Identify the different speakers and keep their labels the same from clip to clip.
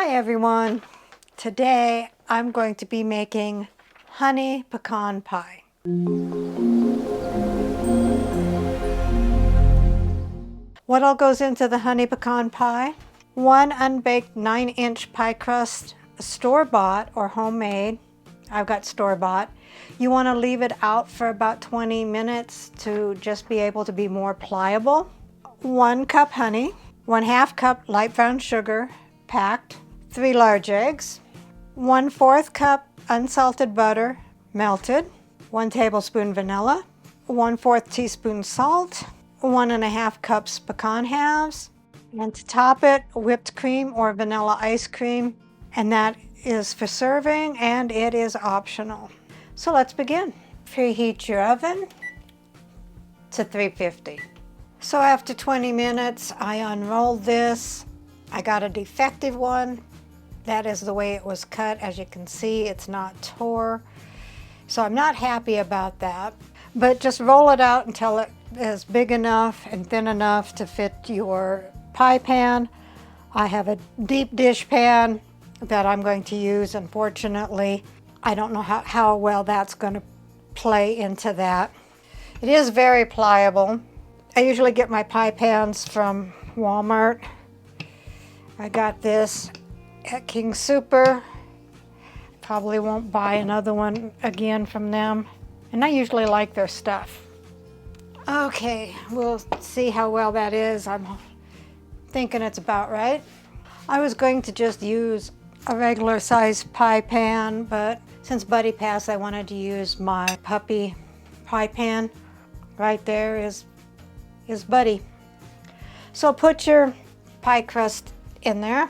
Speaker 1: Hi everyone. Today I'm going to be making honey pecan pie. What all goes into the honey pecan pie? 1 unbaked 9-inch pie crust, store-bought or homemade. I've got store-bought. You want to leave it out for about 20 minutes to just be able to be more pliable. 1 cup honey, 1/2 cup light brown sugar, packed, 3 large eggs, 1/4 cup unsalted butter, melted, 1 tablespoon vanilla, 1/4 teaspoon salt, 1.5 cups pecan halves, and to top it, whipped cream or vanilla ice cream, and that is for serving and it is optional. So let's begin. Preheat your oven to 350. So after 20 minutes, I unrolled this. I got a defective one. That is the way it was cut. As you can see, it's not tore. So I'm not happy about that. But just roll it out until it is big enough and thin enough to fit your pie pan. I have a deep dish pan that I'm going to use. Unfortunately, I don't know how well that's going to play into that. It is very pliable. I usually get my pie pans from Walmart. I got this at King Super. Probably won't buy another one again from them. And I usually like their stuff. Okay, we'll see how well that is. I'm thinking it's about right. I was going to just use a regular size pie pan, but since Buddy passed, I wanted to use my puppy pie pan. Right there is Buddy. So put your pie crust in there.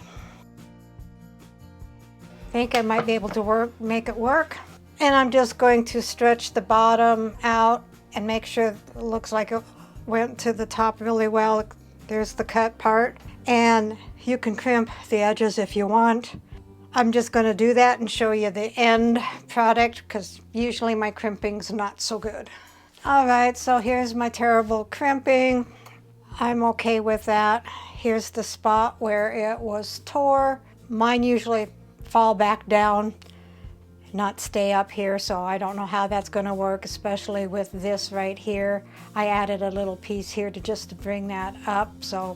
Speaker 1: I think I might be able to make it work. And I'm just going to stretch the bottom out and make sure it looks like it went to the top really well. There's the cut part. And you can crimp the edges if you want. I'm just going to do that and show you the end product because usually my crimping's not so good. All right, so here's my terrible crimping. I'm okay with that. Here's the spot where it was tore. Mine usually fall back down, not stay up here, so I don't know how that's going to work, especially with this right here. I added a little piece here to bring that up so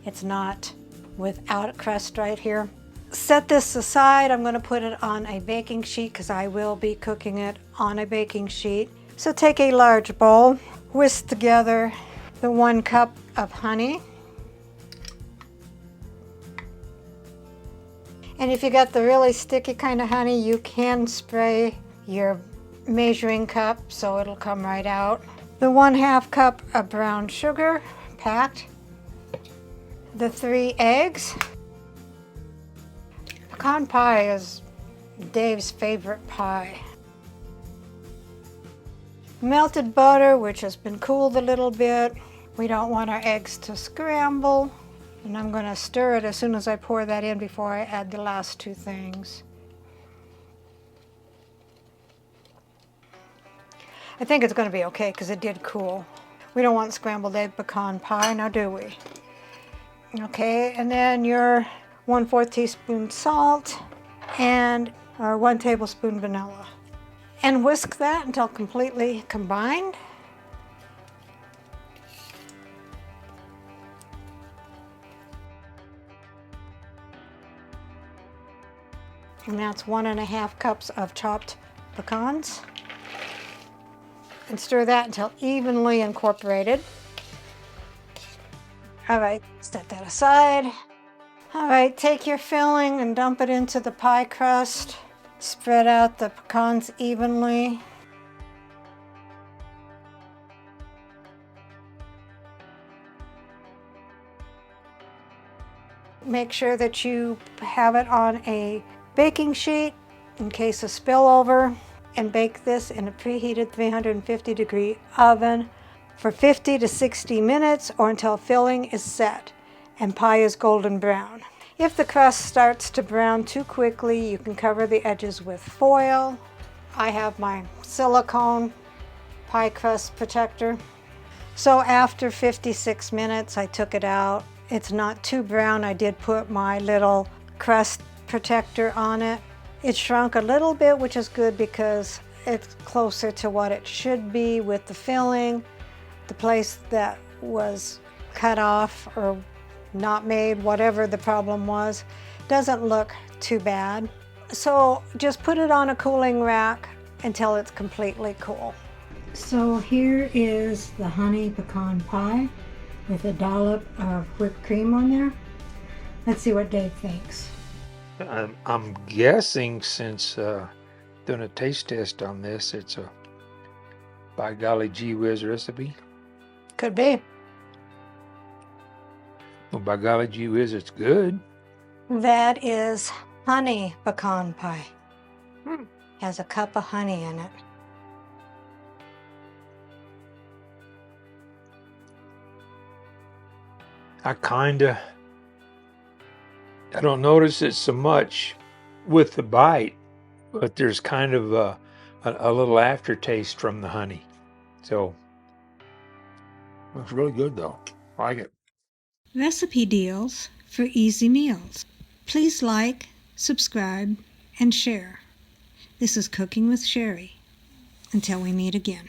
Speaker 1: it's not without a crust right here. Set this aside. I'm going to put it on a baking sheet because I will be cooking it on a baking sheet. So take a large bowl, whisk together the 1 cup of honey. And if you got the really sticky kind of honey, you can spray your measuring cup so it'll come right out. The 1/2 cup of brown sugar, packed. The 3 eggs. Pecan pie is Dave's favorite pie. Melted butter, which has been cooled a little bit. We don't want our eggs to scramble. And I'm going to stir it as soon as I pour that in before I add the last 2 things. I think it's going to be okay because it did cool. We don't want scrambled egg pecan pie, now do we? Okay, and then your 1/4 teaspoon salt and 1 tablespoon vanilla. And whisk that until completely combined. And that's 1.5 cups of chopped pecans. And stir that until evenly incorporated. All right, set that aside. All right, take your filling and dump it into the pie crust. Spread out the pecans evenly. Make sure that you have it on a baking sheet in case of spillover, and bake this in a preheated 350-degree oven for 50 to 60 minutes or until filling is set and pie is golden brown. If the crust starts to brown too quickly, you can cover the edges with foil. I have my silicone pie crust protector. So after 56 minutes, I took it out. It's not too brown. I did put my little crust protector on it. It shrunk a little bit, which is good because it's closer to what it should be with the filling. The place that was cut off or not made, whatever the problem was, doesn't look too bad. So just put it on a cooling rack until it's completely cool. So here is the honey pecan pie with a dollop of whipped cream on there. Let's see what Dave thinks.
Speaker 2: I'm guessing, since doing a taste test on this, it's a by golly gee whiz recipe.
Speaker 1: Could be.
Speaker 2: Well, by golly gee whiz, it's good.
Speaker 1: That is honey pecan pie.
Speaker 2: Hmm.
Speaker 1: Has a cup of honey in it.
Speaker 2: I don't notice it so much with the bite, but there's kind of a little aftertaste from the honey. So it's really good though. I like it.
Speaker 1: Recipe deals for easy meals. Please like, subscribe, and share. This is Cooking with Sherry. Until we meet again.